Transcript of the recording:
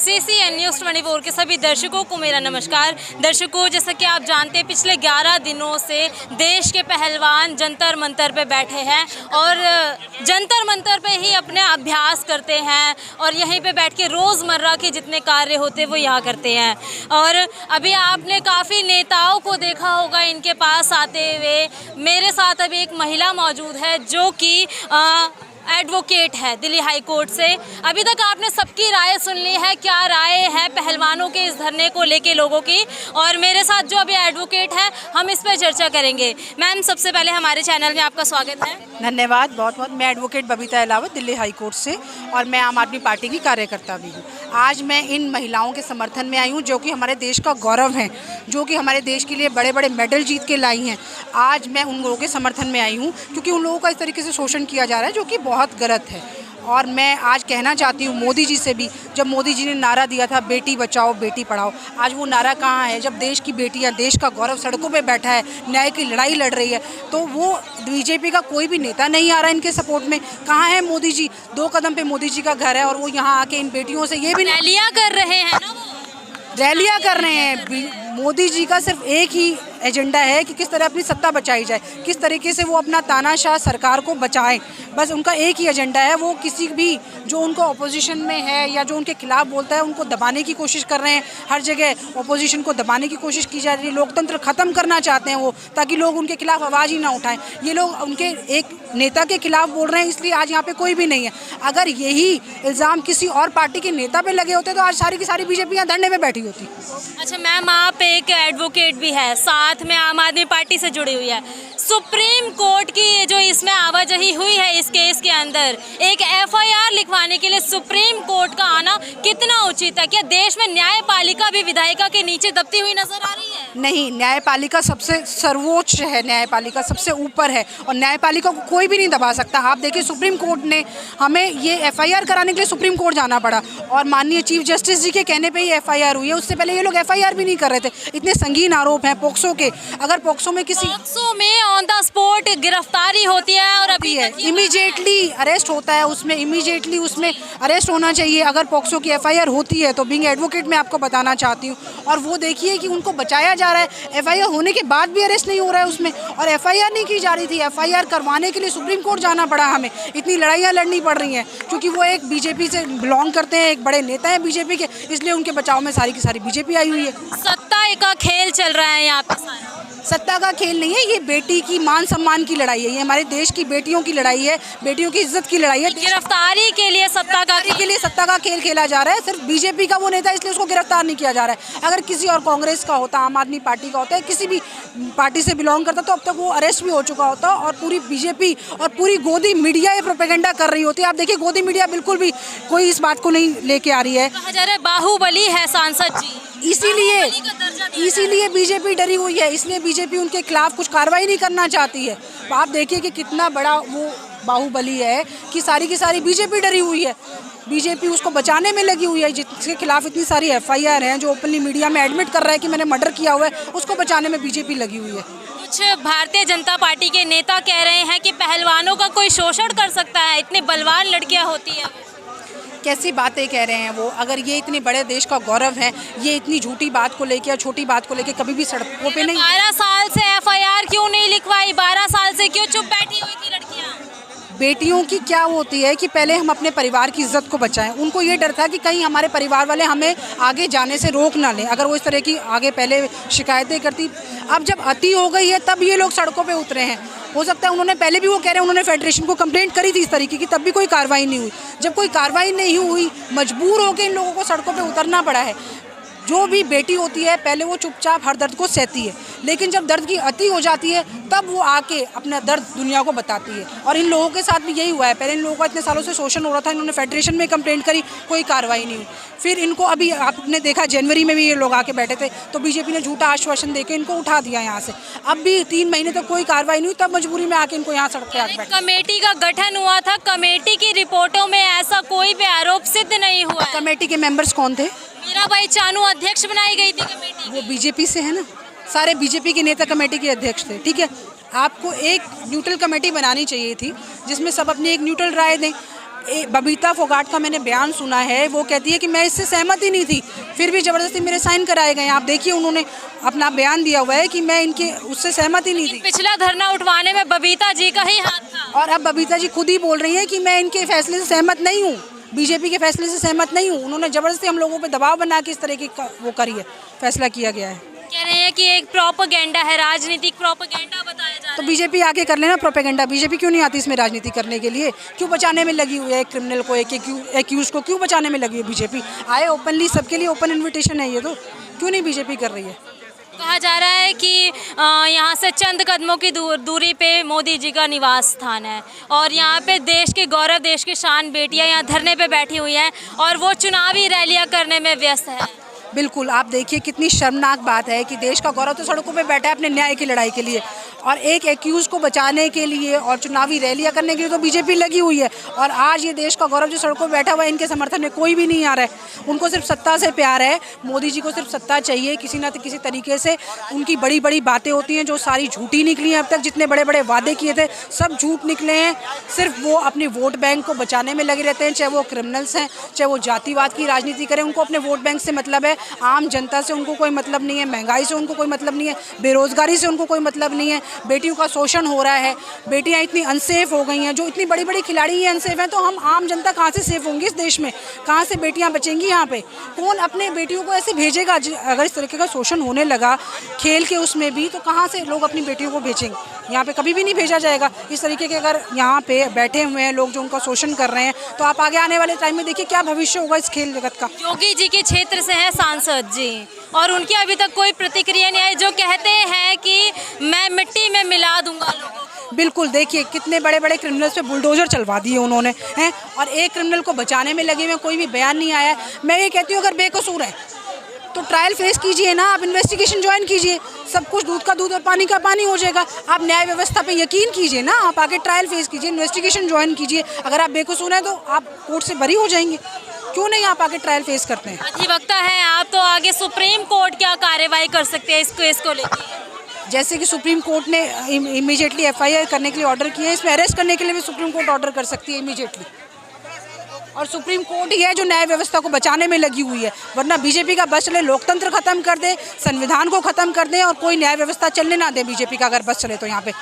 CCN news 24 के सभी दर्शकों को मेरा नमस्कार। दर्शकों, जैसा कि आप जानते हैं, पिछले 11 दिनों से देश के पहलवान जंतर मंतर पे बैठे हैं और जंतर मंतर पे ही अपने अभ्यास करते हैं और यहीं पे बैठ के रोज़मर्रा के जितने कार्य होते हैं वो यहाँ करते हैं। और अभी आपने काफ़ी नेताओं को देखा होगा इनके पास आते हुए। मेरे साथ अभी एक महिला मौजूद है जो कि एडवोकेट है दिल्ली हाई कोर्ट से। अभी तक आपने सबकी राय सुन ली है, क्या राय है पहलवानों के इस धरने को लेके लोगों की, और मेरे साथ जो अभी एडवोकेट है हम इस पर चर्चा करेंगे। मैम, सबसे पहले हमारे चैनल में आपका स्वागत है। धन्यवाद बहुत बहुत। मैं advocate Babita Ahlawat Delhi high court से और मैं आम आदमी पार्टी की कार्यकर्ता भी हूँ। आज मैं इन महिलाओं के समर्थन में आई हूँ जो कि हमारे देश का गौरव हैं, जो कि हमारे देश के लिए बड़े बड़े मेडल जीत के लाई हैं। आज मैं उन लोगों के समर्थन में आई हूँ क्योंकि उन लोगों का इस तरीके से शोषण किया जा रहा है जो कि बहुत गलत है। और मैं आज कहना चाहती हूँ मोदी जी से भी, जब मोदी जी ने नारा दिया था बेटी बचाओ बेटी पढ़ाओ, आज वो नारा कहाँ है? जब देश की बेटियाँ, देश का गौरव सड़कों पे बैठा है, न्याय की लड़ाई लड़ रही है, तो वो बीजेपी का कोई भी नेता नहीं आ रहा है इनके सपोर्ट में। कहाँ है मोदी जी? 2 कदम पे मोदी जी का घर है और वो यहाँ आके इन बेटियों से ये भी रैलियाँ कर रहे हैं ना, रैलियाँ कर रहे हैं। मोदी जी का सिर्फ एक ही एजेंडा है कि किस तरह अपनी सत्ता बचाई जाए, किस तरीके से वो अपना तानाशाह सरकार को बचाएं। बस उनका एक ही एजेंडा है। वो किसी भी जो उनको अपोजिशन में है या जो उनके खिलाफ बोलता है उनको दबाने की कोशिश कर रहे हैं। हर जगह अपोजिशन को दबाने की कोशिश की जा रही है। लोकतंत्र ख़त्म करना चाहते हैं वो, ताकि लोग उनके खिलाफ आवाज़ ही ना उठाएं। ये लोग उनके एक नेता के खिलाफ बोल रहे हैं, इसलिए आज यहाँ पे कोई भी नहीं है। अगर यही इल्ज़ाम किसी और पार्टी के नेता पे लगे होते तो आज सारी की सारी बीजेपी यहाँ धरने में बैठी होती। अच्छा मैम, आप एक एडवोकेट भी है, साथ में आम आदमी पार्टी से जुड़ी हुई है। सुप्रीम कोर्ट की जो इसमें आवाजाही हुई है इस केस के अंदर, एक FIR लिखवाने के लिए सुप्रीम कोर्ट का आना कितना उचित है? क्या देश में न्यायपालिका भी विधायिका के नीचे दबती हुई नजर आ रही है? नहीं, न्यायपालिका सबसे सर्वोच्च है, न्यायपालिका सबसे ऊपर है और न्यायपालिका को कोई भी नहीं दबा सकता। आप देखिए, सुप्रीम कोर्ट ने हमें ये FIR कराने के लिए सुप्रीम कोर्ट जाना पड़ा और माननीय चीफ जस्टिस जी के कहने पे ही FIR हुई है। उससे पहले ये लोग FIR भी नहीं कर रहे थे। इतने संगीन आरोप हैं पोक्सो के। अगर पोक्सो में ऑन द स्पॉट गिरफ्तारी होती है और अभी इमीडिएटली अरेस्ट होता है, उसमें इमीडिएटली उसमें अरेस्ट होना चाहिए। अगर पोक्सो की FIR होती है तो बीइंग एडवोकेट मैं आपको बताना चाहती हूँ। और वो देखिए कि उनको बचाया जा रहा है, FIR होने के बाद भी अरेस्ट नहीं हो रहा है उसमें, और FIR नहीं की जा रही थी। FIR करवाने के लिए सुप्रीम कोर्ट जाना पड़ा हमें। इतनी लड़ाइयाँ लड़नी पड़ रही हैं क्योंकि वो एक बीजेपी से बिलोंग करते हैं, एक बड़े नेता हैं बीजेपी के, इसलिए उनके बचाव में सारी की सारी बीजेपी आई हुई है। सत्ता का खेल चल रहा है यहाँ पे। सत्ता का खेल नहीं है, ये बेटी की मान सम्मान की लड़ाई है। ये हमारे देश की बेटियों की लड़ाई है, बेटियों की इज्जत की लड़ाई है। गिरफ्तारी के लिए सत्ता का खेल खेला जा रहा है। सिर्फ बीजेपी का वो नेता इसलिए उसको गिरफ्तार नहीं किया जा रहा है। अगर किसी और कांग्रेस का होता, आम आदमी पार्टी का होता है, किसी भी पार्टी से बिलोंग करता तो अब तक वो अरेस्ट भी हो चुका होता और पूरी बीजेपी और पूरी गोदी मीडिया ये प्रोपेगेंडा कर रही होती है। आप देखिए, गोदी मीडिया बिल्कुल भी कोई इस बात को नहीं लेके आ रही है। कहा जा रहा है बाहुबली है सांसद जी, इसीलिए बीजेपी डरी हुई है, इसलिए बीजेपी उनके खिलाफ कुछ कार्रवाई नहीं करना चाहती है। आप देखिए कि कितना बड़ा वो बाहुबली है कि सारी की सारी बीजेपी डरी हुई है। बीजेपी उसको बचाने में लगी हुई है, जिसके खिलाफ इतनी सारी FIR हैं, जो ओपनली मीडिया में एडमिट कर रहा है कि मैंने मर्डर किया हुआ है, उसको बचाने में बीजेपी लगी हुई है। कुछ भारतीय जनता पार्टी के नेता कह रहे हैं कि पहलवानों का कोई शोषण कर सकता है, इतनी बलवान लड़कियाँ होती हैं। कैसी बातें कह रहे हैं वो? अगर ये इतने बड़े देश का गौरव है, ये इतनी झूठी बात को लेके या छोटी बात को लेके कभी भी सड़कों पे नहीं। 12 साल से FIR क्यों नहीं लिखवाई? 12 साल से क्यों चुप बैठी हुई थी लड़कियां? बेटियों की क्या होती है कि पहले हम अपने परिवार की इज्जत को बचाएं। उनको ये डर था कि कहीं हमारे परिवार वाले हमें आगे जाने से रोक ना लें, अगर वो इस तरह की आगे पहले शिकायतें करती। अब जब अति हो गई है तब ये लोग सड़कों पे उतरे हैं। हो सकता है उन्होंने पहले भी, वो कह रहे हैं उन्होंने फेडरेशन को कंप्लेंट करी थी इस तरीके की, तब भी कोई कार्रवाई नहीं हुई। जब कोई कार्रवाई नहीं हुई, मजबूर होकर इन लोगों को सड़कों पे उतरना पड़ा है। जो भी बेटी होती है पहले वो चुपचाप हर दर्द को सहती है, लेकिन जब दर्द की अति हो जाती है तब वो आके अपना दर्द दुनिया को बताती है। और इन लोगों के साथ भी यही हुआ है। पहले इन लोगों का इतने सालों से शोषण हो रहा था, इन्होंने फेडरेशन में कंप्लेंट करी, कोई कार्रवाई नहीं हुई। फिर इनको अभी आपने देखा जनवरी में भी ये लोग आके बैठे थे तो बीजेपी ने झूठा आश्वासन देकर इनको उठा दिया यहाँ से। अब भी 3 महीने तक कोई कार्रवाई नहीं हुई, तब मजबूरी में आके इनको यहाँ सड़क पे आके बैठे। कमेटी का गठन हुआ था, कमेटी की रिपोर्टों में ऐसा कोई भी आरोप सिद्ध नहीं हुआ। कमेटी के मेंबर्स कौन थे? मीराबाई चानू अध्यक्ष बनाई गई थी कमेटी। वो बीजेपी से है ना, सारे बीजेपी के नेता कमेटी के अध्यक्ष थे। ठीक है, आपको एक न्यूट्रल कमेटी बनानी चाहिए थी जिसमें सब अपनी एक न्यूट्रल राय दें। बबीता फोगाट का मैंने बयान सुना है, वो कहती है कि मैं इससे सहमत ही नहीं थी, फिर भी ज़बरदस्ती मेरे साइन कराए गए। आप देखिए उन्होंने अपना बयान दिया हुआ है कि मैं इनके उससे सहमत ही नहीं थी। पिछला धरना उठवाने में बबीता जी का ही हाथ था। और अब बबीता जी खुद ही बोल रही हैं कि मैं इनके फैसले से सहमत नहीं हूँ, बीजेपी के फैसले से सहमत नहीं हूँ। उन्होंने ज़बरदस्ती हम लोगों पे दबाव बना के इस तरह की वो करी है, फैसला किया गया है। कह रहे हैं कि एक प्रोपेगेंडा है, राजनीतिक प्रोपेगेंडा बताया जा रहा तो है। बीजेपी आके कर लेना प्रोपेगेंडा। बीजेपी क्यों नहीं आती इसमें राजनीति करने के लिए? क्यों बचाने में लगी हुई है एक क्रिमिनल को, एक एक्यूज को क्यों बचाने में लगी है बीजेपी? आए ओपनली, सबके लिए ओपन इन्विटेशन है ये, तो क्यों नहीं बीजेपी कर रही है? कहा जा रहा है कि यहाँ से चंद कदमों की दूरी पे मोदी जी का निवास स्थान है और यहाँ पे देश के गौरव, देश की शान बेटियाँ यहाँ धरने पे बैठी हुई हैं और वो चुनावी रैलियाँ करने में व्यस्त है। बिल्कुल, आप देखिए कितनी शर्मनाक बात है कि देश का गौरव तो सड़कों पे बैठा है अपने न्याय की लड़ाई के लिए, और एक एक्यूज़ को बचाने के लिए और चुनावी रैलियां करने के लिए तो बीजेपी लगी हुई है। और आज ये देश का गौरव जो सड़कों पे बैठा हुआ है, इनके समर्थन में कोई भी नहीं आ रहा है। उनको सिर्फ सत्ता से प्यार है, मोदी जी को सिर्फ सत्ता चाहिए किसी न किसी तरीके से। उनकी बड़ी बड़ी बातें होती हैं जो सारी झूठी निकली हैं। अब तक जितने बड़े बड़े वादे किए थे सब झूठ निकले हैं। सिर्फ वो अपने वोट बैंक को बचाने में लगे रहते हैं, चाहे वो क्रिमिनल्स हैं, चाहे वो जातिवाद की राजनीति करें। उनको अपने वोट बैंक से मतलब है, आम जनता से उनको कोई मतलब नहीं है, महंगाई से उनको कोई मतलब नहीं है, बेरोजगारी से उनको कोई मतलब नहीं है, बेटियों का शोषण हो रहा है, बेटियां इतनी अनसेफ हो गई हैं। जो इतनी बड़ी बड़ी खिलाड़ी ये अनसेफ हैं, तो हम आम जनता कहाँ से सेफ होंगे इस देश में? कहाँ से बेटियां बचेंगी? यहाँ पे कौन अपने बेटियों को ऐसे भेजेगा? अगर इस तरीके का शोषण होने लगा खेल के उसमें भी, तो कहाँ से लोग अपनी बेटियों को भेजेंगे? यहाँ पे कभी भी नहीं भेजा जाएगा। इस तरीके के अगर यहाँ पे बैठे हुए हैं लोग जो उनका शोषण कर रहे हैं, तो आप आगे आने वाले टाइम में देखिए क्या भविष्य होगा इस खेल जगत का। योगी जी के क्षेत्र से हैं सांसद जी और उनकी अभी तक कोई प्रतिक्रिया नहीं आई, जो कहते हैं कि मैं मिट्टी में मिला दूंगा लोगों को। बिल्कुल, देखिए कितने बड़े बड़े क्रिमिनल्स पे बुलडोजर चलवा दिए उन्होंने हैं, और एक क्रिमिनल को बचाने में लगे हुए, कोई भी बयान नहीं आया। मैं ये कहती हूँ अगर बेकसूर है तो ट्रायल फेस कीजिए ना, आप इन्वेस्टिगेशन ज्वाइन कीजिए, सब कुछ दूध का दूध और पानी का पानी हो जाएगा। आप न्याय व्यवस्था पे यकीन कीजिए ना, आप आगे ट्रायल फेस कीजिए, इन्वेस्टिगेशन ज्वाइन कीजिए। अगर आप बेकसूर हैं तो आप कोर्ट से बरी हो जाएंगे। क्यों नहीं आप आगे ट्रायल फेस करते हैं? अधिवक्ता है आप, तो आगे सुप्रीम कोर्ट क्या कार्रवाई कर सकते हैं इस केस को लेकर? जैसे कि सुप्रीम कोर्ट ने इमीडिएटली FIR करने के लिए ऑर्डर किया है, इसमें अरेस्ट करने के लिए भी सुप्रीम कोर्ट ऑर्डर कर सकती है इमीडिएटली। और सुप्रीम कोर्ट ही है जो न्याय व्यवस्था को बचाने में लगी हुई है, वरना बीजेपी का बस चले, लोकतंत्र खत्म कर दे, संविधान को खत्म कर दे और कोई न्याय व्यवस्था चलने ना दे बीजेपी का अगर बस चले तो यहाँ पे।